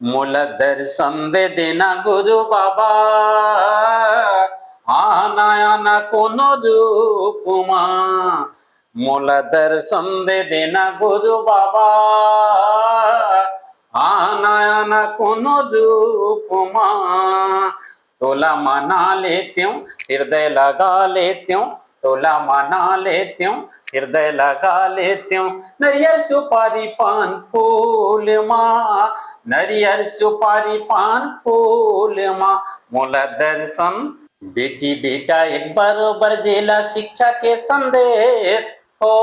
मोला दर्शन दे देना गुरु बाबा, आना आना कोनो रूप मां। मोला दर्शन दे देना गुरु बाबा, आना आना कोनो रूप मां। तोला मना लेती हूँ, हृदय लगा लेती हूँ, तोला मना लेती हूँ, हृदय लगा लेती हूँ। नरियल सुपारी पान फूल माँ, नरियल सुपारी पान फूल माँ। मोला दर्शन बेटी बेटा एक बरोबर जेला, शिक्षा के संदेश हो।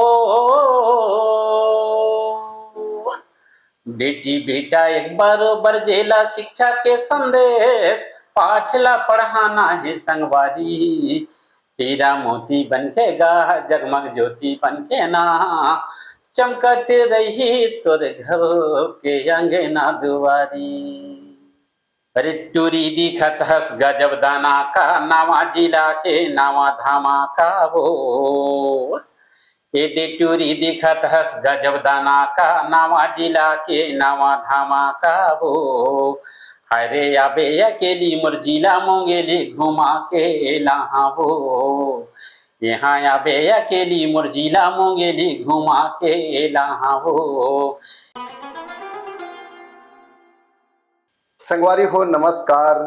बेटी बेटा एक बरोबर जेला, शिक्षा के संदेश। पाठला पढ़ाना है संगवारी, हीरा मोती बनकेगा जगमग ज्योति बनके ना। चमकते रही तोर घर के अंगना दुआरी। अरे टूरी दिखत हस गजब दाना का, नावा जिला के नावा धामा का वो। ये दे टूरी दिखत हस गजब दाना का, नावा जिला के नावा धामा का वो। हरे आबे अकेली मुरजिला मोंगेली घुमा के लहा वो। यहाँ आबे अकेली मुरजिला मोंगेली घुमा के लहा वो। संगवारी हो नमस्कार,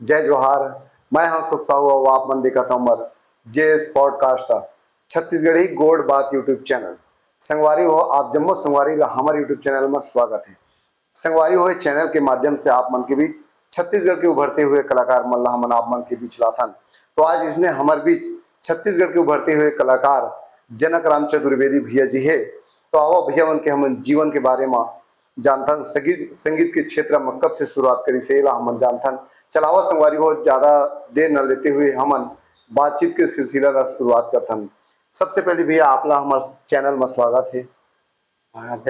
जय जोहार। मैं हूं सुख साहू और आप मन दिखत हमर जेएस पॉडकास्ट छत्तीसगढ़ी गोड बात यूट्यूब चैनल। संगवारी हो आप जम्मो संगवारी ला हमारे यूट्यूब चैनल में स्वागत है। संगवारी हो चैनल के माध्यम से आप मन के बीच छत्तीसगढ़ के उभरते हुए कलाकार मन ला हमन आप मन के बीच लाथन। तो आज इसने हमारे बीच छत्तीसगढ़ के उभरते हुए कलाकार जनक राम चतुर्वेदी भैया जी है। तो आओ भैया मन के हम जीवन के बारे में जानथन, संगीत के क्षेत्र में कब से शुरुआत करी से हमन जानथन। चलावा संगवारी हो ज्यादा देर न लेते हुए हमन बातचीत के सिलसिला का शुरुआत करथन। सबसे पहले भैया आपला हमारे चैनल में स्वागत है।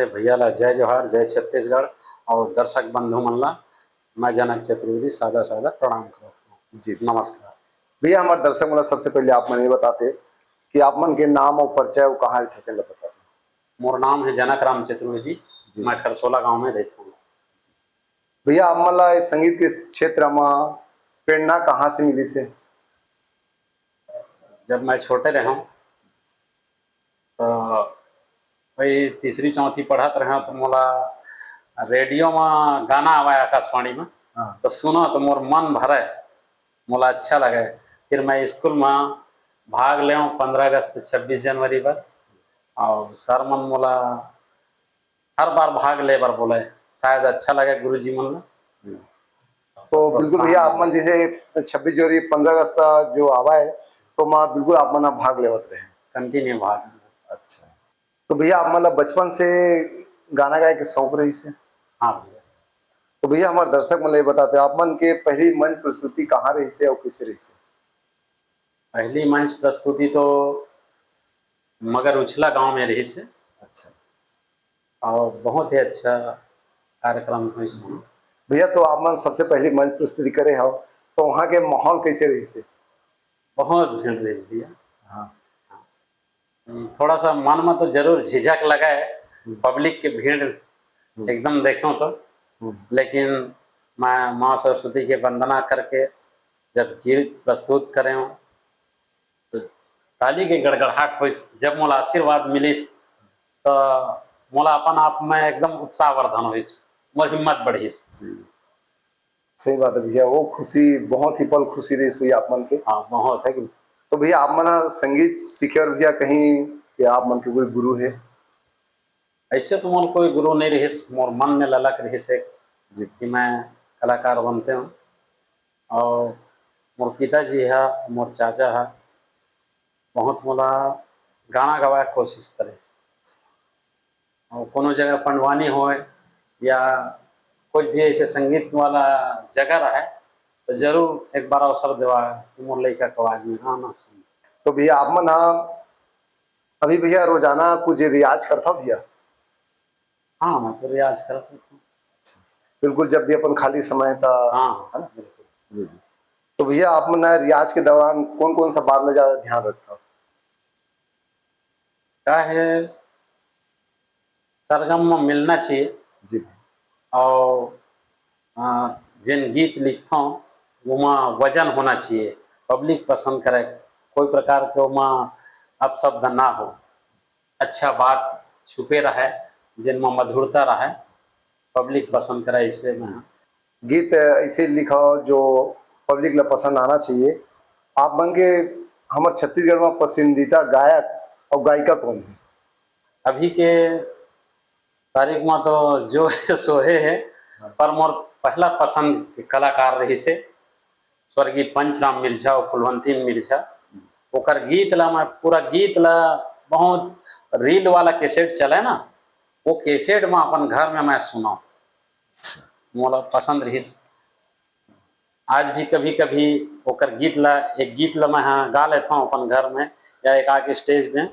भैया ला जय जोहार, जय छत्तीसगढ़ और दर्शक बंधु मन ला मैं जनक चतुर्वेदी सादा सादा प्रणाम करता हूँ जी नमस्कार। भैया हमारे दर्शक मन सबसे पहले आप मन ये बताते कि आप मन के नाम और परिचय कहाँ रहते हैं बताते। मोर नाम है जनक राम चतुर्वेदी, मैं खरसोला गांव में रहता हूँ। भैया आप मन ला संगीत के क्षेत्र में प्रेरणा कहाँ से मिली से? जब मैं छोटे रहा तो वही तीसरी चौथी पढ़त रहा तो मोला रेडियो में गाना आवा आकाशवाणी में। हाँ। तो सुनो तो मोर मन भरे, मोला अच्छा लगे। फिर मैं स्कूल में भाग ले 15 अगस्त 26 जनवरी पर, और सर मन मोला हर बार भाग ले बार बोले, शायद अच्छा लगे गुरु जी मन। तो बिल्कुल भैया आप मन जैसे 26 जनवरी 15 अगस्त जो आवा है तो मैं बिल्कुल आप मन भाग लेवत रहे कंटिन्यू भाग। अच्छा, तो भैया आप मतलब बचपन से गाना गाए के शौक रही से? हाँ भैया। तो भैया हमारे दर्शक मतलब ये बताते आप मन के पहली मंच प्रस्तुति कहाँ रही से और किसे रही से? पहली मंच प्रस्तुति तो मगर उछला गांव में रही से। अच्छा, और बहुत ही अच्छा कार्यक्रम हुई से। भैया तो आप मन सबसे पहली मंच प्रस्तुति करे हो तो वहाँ के माहौल कैसे रही से? बहुत भीड़ रही भैया। हाँ। थोड़ा सा मन में तो जरूर झिझक लगा है, पब्लिक के भीड़ एकदम देखो तो। लेकिन मैं माँ सरस्वती के वंदना करके जब गीत प्रस्तुत करें तो ताली के गड़गड़ाहट हुई। जब मोला आशीर्वाद मिलिस तो मोला अपन आप में एकदम उत्साहवर्धन हुई, मोर हिम्मत बढ़िस। सही बात है भैया, वो खुशी बहुत ही पल खुशी रही हुई आप मन के। हाँ बहुत है कि नहीं? तो भैया आप मन संगीत सीखे और भैया कहीं या आप मन के कोई गुरु है? ऐसे तो मोर कोई गुरु नहीं रही, मोर मन में ललक रही से जी कि मैं कलाकार बनते हूँ। और मोर पिताजी है, मोर चाचा है, बहुत मोला गाना गवाए कोशिश करे। और कोनो जगह पंडवानी हो या कोई भी ऐसे संगीत वाला जगह रहे तो जरूर एक बार अवसर देवा कि मोर लड़का के आवाज में गाना सुन। तो भैया आप मन अभी भैया रोजाना कुछ रियाज करता भैया? हाँ मैं तो रियाज करता हूँ। बिल्कुल, जब भी अपन खाली समय था हाँ है ना? बिल्कुल। जी जी। तो भैया आप मन रियाज के दौरान कौन कौन सा बात में ज्यादा ध्यान रखता हो? क्या है, सरगम में मिलना चाहिए जी और जिन गीत लिखता हूँ वहाँ वजन होना चाहिए, पब्लिक पसंद करे, कोई प्रकार के वहाँ अपशब्द ना हो, अच्छा बात छुपे रहे, जिनमें मधुरता रहे, पब्लिक पसंद करे, इसलिए मैं गीत ऐसे लिखा हो जो पब्लिक ला पसंद आना चाहिए। आप मन के हमारे छत्तीसगढ़ में पसंदीदा गायक और गायिका कौन है? अभी के तारीख में तो जो सोहे है, पर मोर पहला पसंद के कलाकार रही से स्वर्गीय पंचराम मिर्झा और कुलवंती मिर्झा। ओकर गीत ला मैं पूरा गीत ला बहुत रील वाला कैसेट चले ना, वो कैसेट में अपन घर में मैं सुना, मोला पसंद रही। आज भी कभी कभी ओकर गीत ला, एक गीत ला मैं हाँ गा लेता हूँ अपन घर में या एक आके स्टेज में,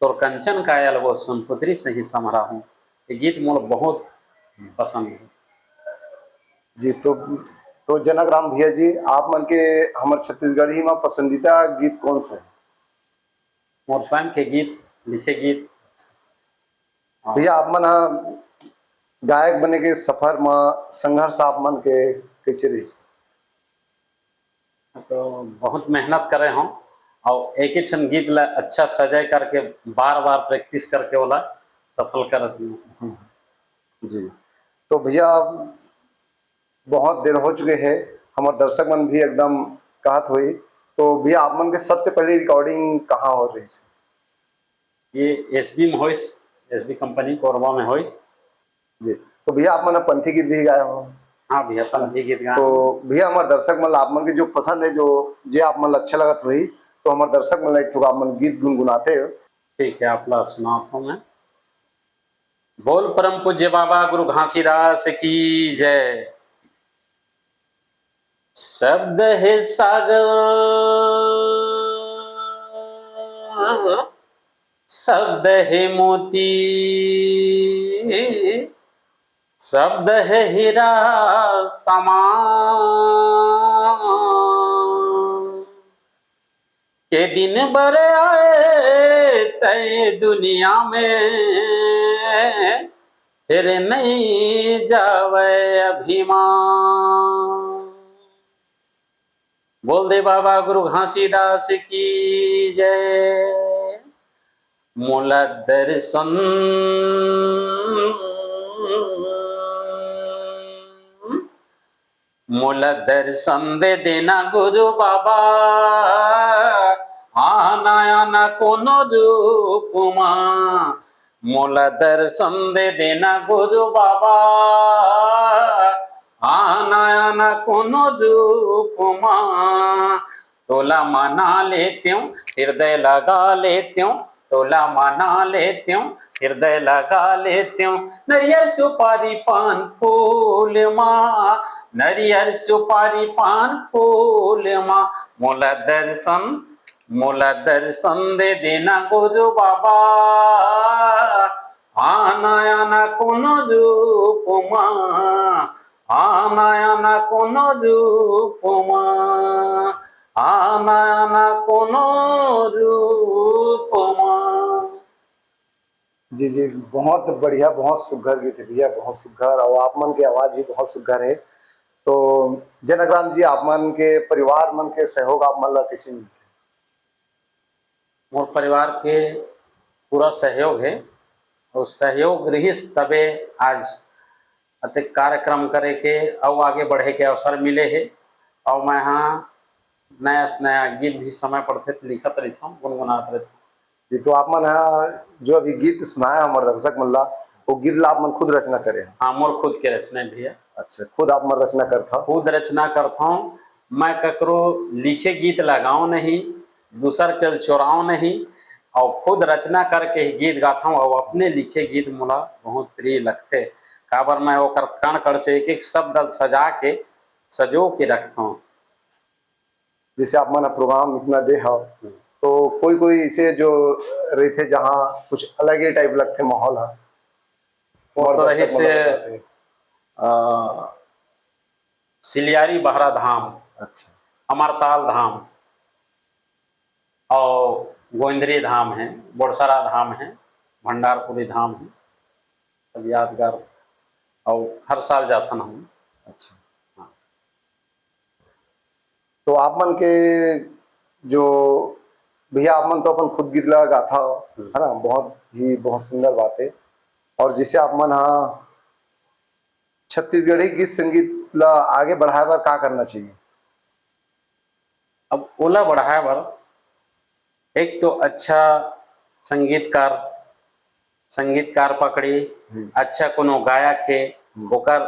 तोर कंचन कायल वो सुनपुत्री से ही समरा हूँ, ये गीत मोला बहुत पसंद है। जी तो जनक राम भैया जी, आप मन के हमारे छत्तीसगढ़ी में पसंदीदा गीत कौन सा है? मोर स्वयं के गीत लिखे गीत। हाँ। भैया आप मन गायक बने के सफर में संघर्ष आप मन के कैसे रही? तो बहुत मेहनत करे हूँ और एक ही ठन गीत ला अच्छा सजाए करके बार बार प्रैक्टिस करके वाला सफल करत हूँ। जी तो भैया बहुत देर हो चुके हैं, हमारे दर्शक मन भी एकदम कहत हुई, तो भैया आप मन के सबसे पहले रिकॉर्डिंग कहाँ हो रही है? ये एसबी में होइस, एसबी कंपनी कोरबा में होइस। जी तो भैया आप मन पंथी गीत भी गाए हो? हाँ भैया पंथी गीत गा। तो भैया हमारे दर्शक मन आप मन की जो पसंद है, जो जे आप मन अच्छा लगत हुई, तो हमारे दर्शक मन एक आप मन गीत गुनगुनाते हो। ठीक है, आप ला सुनाता हूँ मैं। बोल परम पूज्य बाबा गुरु घासीदास की जय। शब्द है सागर, शब्द है मोती, शब्द है हीरा समान, के दिन भर आए तय दुनिया में, फिर नहीं जावे अभिमान। बोल दे बाबा गुरु घासीदास की जय। मोला दर्शन मोला दर्शन दे देना गुरु बाबा, आना आना कोनो रूप मां। मोला दर्शन दे देना गुरु बाबा, आना आना कोनो रूप मां। तोला मना लेती हूँ, हृदय लगा लेती हूँ, तोला मना लेती हूँ, हृदय लगा लेती हूँ। नरियर सुपारी पान फूल माँ, नरियर सुपारी पान फूल माँ। मोला दर्शन दे देना गुरु बाबा, आना आना कोनो रूप माँ, आना आना कोनो रूप माँ, आना आना कोनो रूप माँ। जी जी बहुत बढ़िया, बहुत सुघर गीत है भैया, बहुत सुघर, और आप मन की आवाज भी बहुत सुघर है। तो जनकराम जी, आप मन के परिवार मन के सहयोग आप मन ला कैसे मिलते? मोर परिवार के पूरा सहयोग है, और सहयोग रहीस तबे आज अतिक कार्यक्रम करे के और आगे बढ़े के अवसर मिले है। और मैं हाँ नया से नया गीत भी समय पड़ते तो लिखत रहता हूँ, गुनगुनात रहता हूँ। जी तो आप मन जो अभी गीत सुनाया हमारे दर्शक मन ला, वो गीत ला आप मन खुद रचना करे? हाँ मोर खुद के रचना भैया। अच्छा, खुद आप मन रचना करता? खुद रचना करता हूँ मैं, ककरो लिखे गीत लगाऊं नहीं, दूसर के चोराऊं नहीं, और खुद रचना करके ही गीत गाता हूँ। और अपने लिखे गीत मोला बहुत प्रिय लगते, काबर मैं ओकर कण कण से एक एक शब्द सजा के सजो के रखता हूँ। जैसे आप मन प्रोग्राम इतना दे हो, तो कोई कोई इसे जो रहे थे जहाँ कुछ अलग ही टाइप लगते माहौल है, वो तो रही से सिलियारी बहरा धाम, अच्छा, अमरताल धाम और गोविंदरी धाम है, बोरसरा धाम है, भंडारपुरी धाम है, सब यादगार, और हर साल जाता ना हूँ। अच्छा तो आप मन के जो भैया आप मन तो अपन खुद गीत ला गाथा हो है ना, बहुत सुंदर बात है। और जिसे आप मन हाँ छत्तीसगढ़ी गीत संगीत ला आगे बढ़ाए बर का करना चाहिए? अब ओला बढ़ाए बर एक तो अच्छा संगीतकार संगीतकार पकड़ी, अच्छा कोनो गायक है ओकर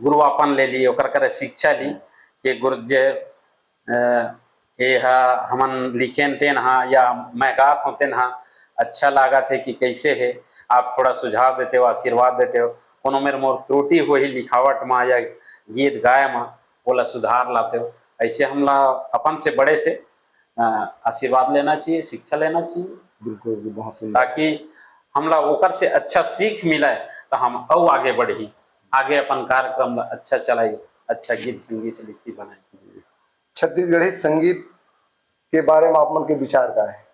गुरुवापन ले ली, ओकर करे शिक्षा ली कि गुरु जे ये हा हमन लिखेन तेन हा या मैं गात हूँ तेन हा अच्छा लागत है कि कैसे है, आप थोड़ा सुझाव देते हो, आशीर्वाद देते हो, कोनो मेरे मोर त्रुटि हो ही लिखावट में या गीत गाय में बोला सुधार लाते हो। ऐसे हमला अपन से बड़े से आशीर्वाद लेना चाहिए, शिक्षा लेना चाहिए, बिल्कुल बहुत सुंदर। ताकि हमला ओकर से अच्छा सीख मिले तो हम और आगे बढ़ी, आगे अपन कार्यक्रम अच्छा चलाई, अच्छा गीत संगीत लिखी बनाए। छत्तीसगढ़ी संगीत के बारे में आप मन के विचार का है?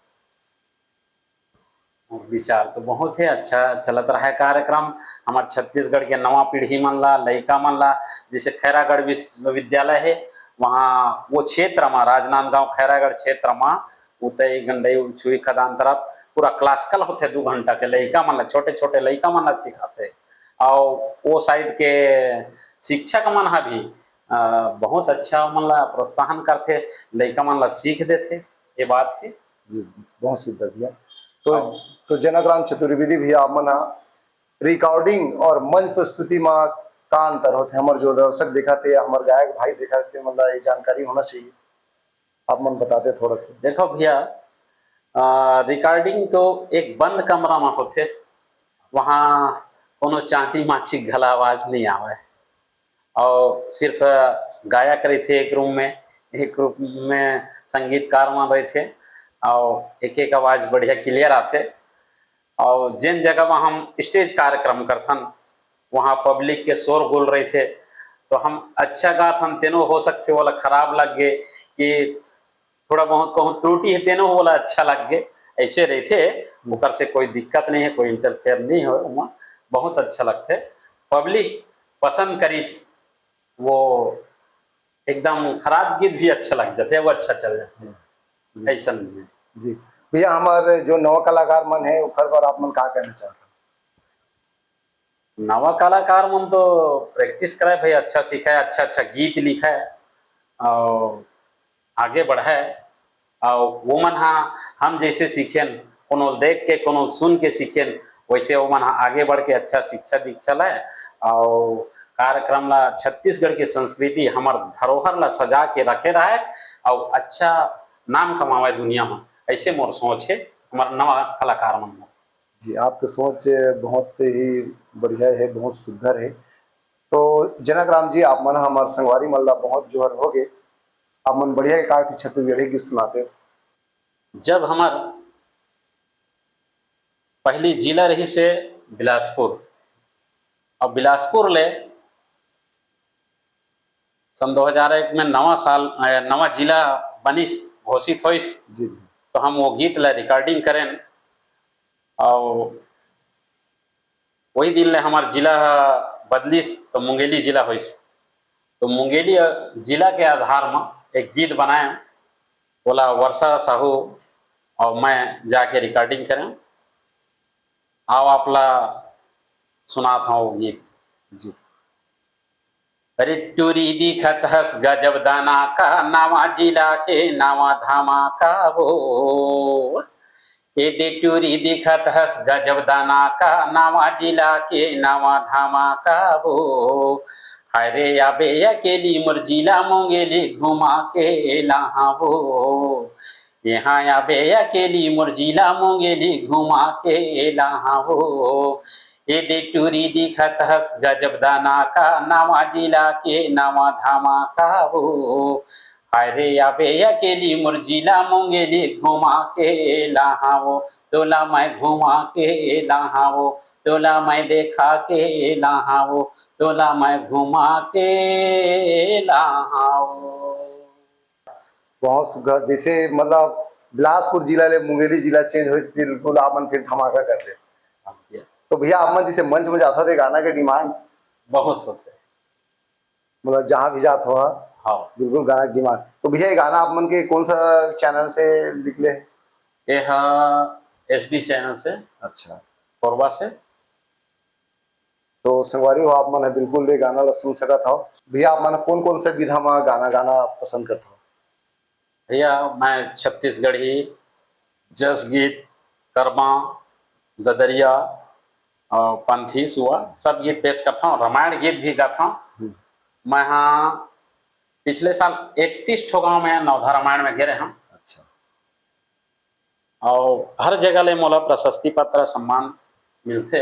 विचार तो बहुत है, अच्छा चलत रहा है कार्यक्रम हमारे छत्तीसगढ़ के नवा पीढ़ी मन ला, लड़का मन ला। जैसे खैरागढ़ विश्वविद्यालय है वहाँ वो क्षेत्र में राजनांदगांव खैरागढ़ क्षेत्र में उतई गंडई छुई खदान तरफ पूरा क्लासिकल होते 2 घंटा के लड़का मन ला, छोटे छोटे लड़का मन ला सिखाते। और वो साइड के शिक्षक मन हा भी बहुत अच्छा मन ला प्रोत्साहन करते, लड़का मन ला सीख देते ये बात के। जी बहुत सुंदर भैया। तो जनकराम चतुर्वेदी भैया आप मन रिकॉर्डिंग और मंच प्रस्तुति में का अंतर होते? हमारे जो दर्शक देखा थे, हमारे गायक भाई देखा थे, मतलब ये जानकारी होना चाहिए, आप मन बताते थोड़ा सा। देखो भैया रिकॉर्डिंग तो एक बंद कमरा में होते, वहाँ कोनो चांटी माची घला आवाज नहीं आवे, और सिर्फ गायक रहे थे एक रूम में संगीतकार मान रहे थे, और एक एक आवाज बढ़िया क्लियर आते। और जिन जगह वहाँ हम स्टेज कार्यक्रम करथन वहाँ पब्लिक के शोर गुल रहे थे, तो हम अच्छा गाथन तेनो हो सकते वाला खराब लग गए कि थोड़ा बहुत कहूँ त्रुटि है तेनो वाला अच्छा लग गए, ऐसे रहे थे। ओकर से कोई दिक्कत नहीं है, कोई इंटरफेयर नहीं हो, वहाँ बहुत अच्छा लगते, पब्लिक पसंद करी, वो एकदम खराब गीत भी अच्छा लग जाते, वो अच्छा चल जाते ऐसा नहीं है। जी भैया हमारे जो नवा कलाकार मन है उखर पर आप मन का कहना चाहते? नवा कलाकार मन तो प्रैक्टिस कराए भाई, अच्छा सीखा है, अच्छा अच्छा गीत लिखा है और आगे बढ़ा है। और वो मन हम जैसे सीखें, कोनो देख के कोनो सुन के सीखें, वैसे वो मन आगे बढ़ के अच्छा शिक्षा दीक्षा लाए और कार्यक्रम ला छत्तीसगढ़ की संस्कृति हमार धरोहर ला सजा के रखे रहे और अच्छा नाम कमावे दुनिया में, ऐसे मोर सोच है हमार नवा कलाकार मन में। जी आपकी सोच बहुत ही बढ़िया है, बहुत सुघर है। तो जनकराम जी आप मन हमारे संगवारी मल्ला बहुत जोहर हो गए, आप मन बढ़िया के काट छत्तीसगढ़ी गीत सुनाते हो। जब हमार पहली जिला रही से बिलासपुर, और बिलासपुर ले सन 2001 में नवा जिला बनिस घोषित होइस, जी तो हम वो गीत ला रिकॉर्डिंग करें और वही दिन ले हमार जिला बदलिस तो मुंगेली जिला होइस। तो मुंगेली जिला के आधार में एक गीत बनाए, बोला वर्षा साहू और मैं जाके रिकॉर्डिंग करें, आओ आपला सुनाता हूँ वो गीत। जी अरे टूरी दिखत हस गजब दाना का, नावा जिला के नावा धामा का वो, ये दे टूरी दिखत हस गजब दाना का, नावा जिला के नावा धामा का वो, हरे आबे अकेली मुरजिला मुंगेली घुमा के लहा वो, यहाँ आबे अकेली मुरजिला मुंगेली घुमा के लहा वो, ये दे टूरी दिखत हस गजब दाना का, नावा जिला के नावा धामा का वो, हरे आबे अकेली मुरजिला मुंगेली घुमा के लहावो, तोला मैं घुमा के लहावो, तोला मैं देखा के लहावो, तोला मैं घुमा के लहावो। बहुत सुघर, जैसे मतलब बिलासपुर जिला ले मुंगेली जिला चेंज हो, बिल्कुल आप मन फिर धमाका कर दे। तो भैया आप मन जैसे मंच में जाता थे गाना के डिमांड बहुत होते, मतलब जहाँ भी जात हो हाँ बिल्कुल गाना की डिमांड। तो भैया ये गाना आप मन के कौन सा चैनल से निकले है? ये हाँ SB चैनल से, अच्छा, कोरबा से। तो संगवारी हो आप मन बिल्कुल ये गाना ला सुन सकत हो। भैया आप मन कौन कौन से विधा में गाना गाना पसंद करते हो? भैया मैं छत्तीसगढ़ी, जस गीत, कर्मा, ददरिया और पंथी सुआ सब गीत पेश करता हूँ, रामायण गीत भी गाता हूँ। हम्म, मैं हाँ पिछले साल 31 ठो गाँव में नवधा रामायण में गिरे हैं, अच्छा, और हर जगह ले मोला प्रशस्ति पत्र सम्मान मिलते।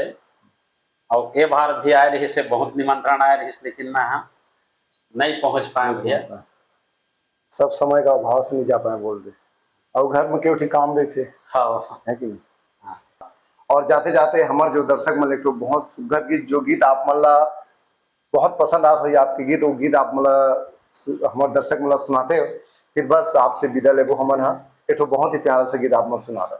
और ये बार भी आए रही से बहुत निमंत्रण आए रही, लेकिन मैं हाँ नहीं पहुंच पाया नहीं भैया। पहुंच पाए, सब समय का अभाव से नहीं जा पाए बोल दे। और घर में केवटी काम रहे थे, हाँ है कि नहीं? हाँ। और जाते जाते हमारे जो दर्शक मन एक बहुत सुघर गीत, जो गीत आप मन ला बहुत पसंद आते हो आपके गीत, वो गीत आप मला हमारे दर्शक मला सुनाते हो, फिर बस आपसे विदा लेबो हमन। हाँ एक बहुत ही प्यारा सा गीत आप मन सुना दो।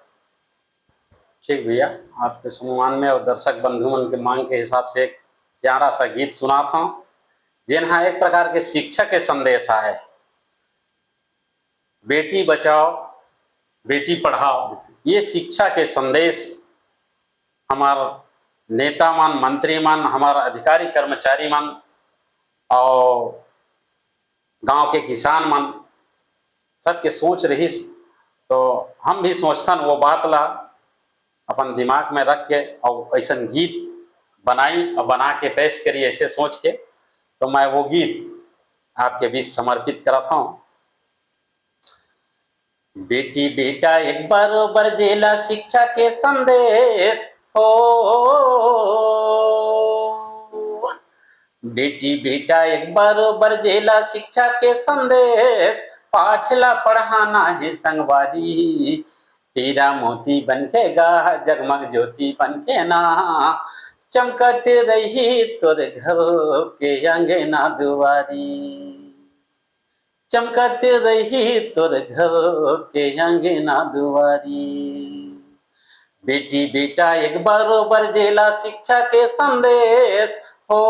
ठीक भैया, आपके सम्मान में और दर्शक बंधु मन के मांग के हिसाब से एक प्यारा सा गीत सुनाता हूँ, जिन्हा एक प्रकार के शिक्षा के संदेश है। बेटी बचाओ बेटी पढ़ाओ, ये शिक्षा के संदेश हमार नेता मन, मंत्री मन, हमारा अधिकारी कर्मचारी मन और गांव के किसान मन सबके सोच रही। तो हम भी सोचतन वो बात ला अपन दिमाग में रख के और ऐसा गीत बनाई और बना के पेश करी, ऐसे सोच के तो मैं वो गीत आपके बीच समर्पित करता हूँ। बेटी बेटा एक बरोबर जेला शिक्षा के संदेश हो, बेटी बेटा एक बरोबर जेला शिक्षा के संदेश, पाठला पढ़ाना है संगवारी, हीरा मोती बनकेगा जगमग ज्योति बनके ना, चमकते रही तोर घर के अंगना दुआरी, चमकते रही तोर घर के अंगना दुआरी। बेटी बेटा एक बरोबर जेला शिक्षा के संदेश हो,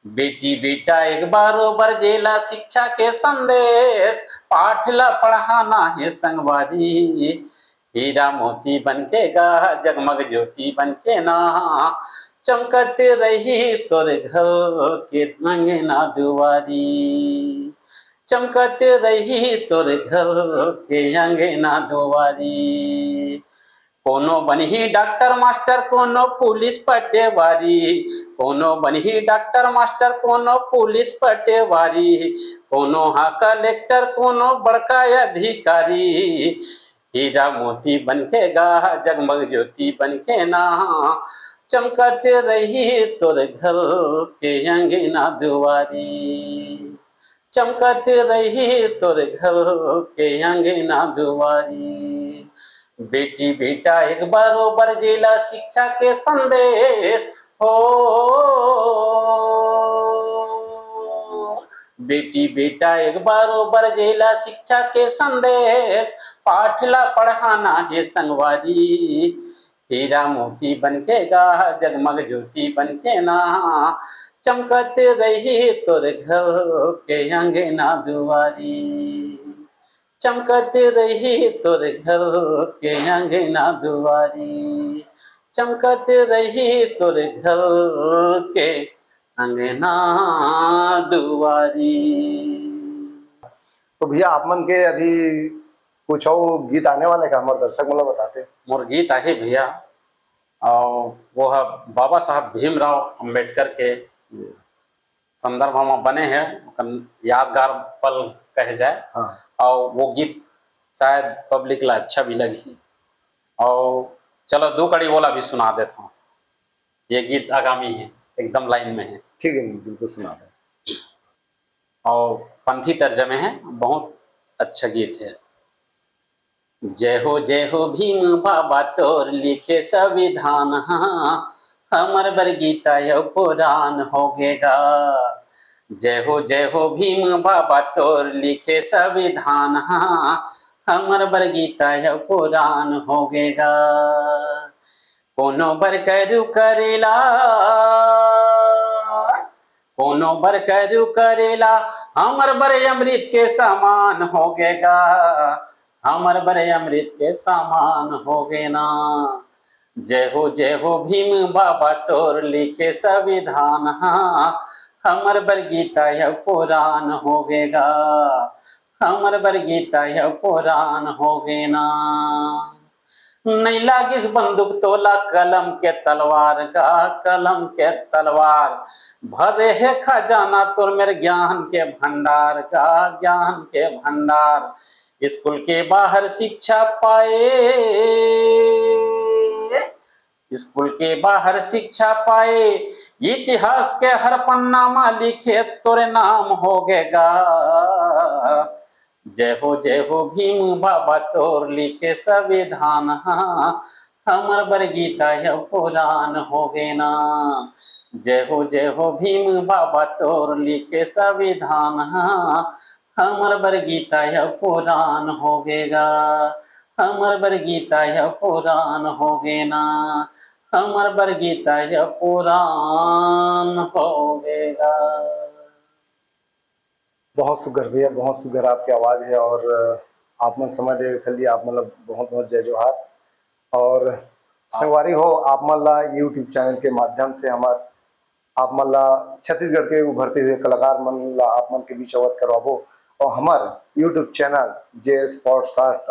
बेटी बेटा एक बरोबर जेला शिक्षा के संदेश, पाठला पढ़ाना है संगवारी, हीरा मोती बनकेगा जगमग ज्योति बनके ना, चमकते रही तोर घर के अंगना दुआरी, चमकते रही तोर घर के अंगना दुआरी। कोनो बनही डॉक्टर मास्टर, कोनो पुलिस पटेवारी, कोनो बनही डॉक्टर मास्टर, कोनो पुलिस पटेवारी, कोनो हाँ कलेक्टर, कोनो बड़का अधिकारी, हीरा मोती बनकेगा जगमग ज्योति बनके ना, चमकते रही तोर घर के अंगना दुआरी, चमकते रही तोर घर के अंगना दुआरी। बेटी बेटा एक बरोबर जेला शिक्षा के संदेश हो, बेटी बेटा एक बरोबर जेला शिक्षा के संदेश, पाठला पढ़ाना है संगवारी, हीरा मोती बनकेगा जगमग ज्योति बनके ना, चमकते रही तोर घर के अंगना दुआरी, चमकते रही तोर घर के अंगना दुआरी, चमकते रही तोर घर के अंगना दुआरी। तो भैया आप मन के अभी कुछ और गीत आने वाले का हमारे दर्शक मतलब बताते? मोर गीत आहे भैया, और वो है बाबा साहब भीमराव अंबेडकर के जी, संदर्भ में बने हैं, यादगार पल कहे जाए। हाँ और वो गीत शायद पब्लिक ला अच्छा भी लगी, और चलो दो कड़ी बोला भी सुना देता हूँ। ये गीत आगामी है, एकदम लाइन में है, ठीक है, बिल्कुल सुना दें। और पंथी तर्जमे है, बहुत अच्छा गीत है। जय हो भीम बाबा तोर लिखे संविधान, हाँ हमर बर गीता यह पुराण हो गेगा। जय हो भीम बाबा तोर लिखे संविधान, हाँ हमर बर गीता यह पुराण हो गेगा। कोनो बर करू करेला, कोनो तीनों बर करू करेला हमर बर अमृत के समान हो गएगा, हमर बर अमृत के समान हो गए ना। जय हो भीम बाबा तोर लिखे संविधान, हाँ हमर बर गीता यह पुराण हो गएगा, हमर बर गीता यह पुराण हो गए ना। नहीं लागिस बंदूक तोला कलम के तलवार का, कलम के तलवार भरे है खजाना तोर मेरे ज्ञान के भंडार का, ज्ञान के भंडार। स्कूल के बाहर शिक्षा पाए, स्कूल के बाहर शिक्षा पाए, इतिहास के हर पन्ना में लिखे तोरे नाम हो गएगा। जय हो भीम बाबा तोर लिखे संविधान, हाँ हमर बर गीता यह पुराण हो गए ना। जय हो भीम बाबा तोर लिखे संविधान, हाँ हमर बर गीता यह पुराण हो गएगा, हमर बर गीता यह पुराण हो गए ना, हमर बर गीता यह पुराण हो गएगा। बहुत सुगर भैया, बहुत सुगर आपकी आवाज़ है। और आप मन समय दे खली आप मतलब बहुत बहुत जय जोहार। और संगवारी हो आप मन ला यूट्यूब चैनल के माध्यम से हमार आप मन ला छत्तीसगढ़ के उभरते हुए कलाकार मन ला आप मन के बीच अवगत करवाबो। और हमार यूट्यूब चैनल जे sportscast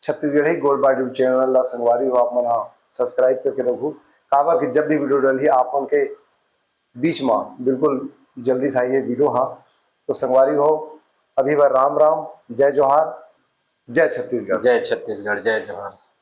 Chhattisgarhi gold bar YouTube channel ला संगवारी हो आप मन सब्सक्राइब करके रखू, काबर कि जब भी वीडियो डली आप मन के बीच में बिल्कुल जल्दी से आइए वीडियो। हाँ तो संगवारी हो अभी बार राम राम, जय जोहार, जय छत्तीसगढ़। जय छत्तीसगढ़, जय जोहार।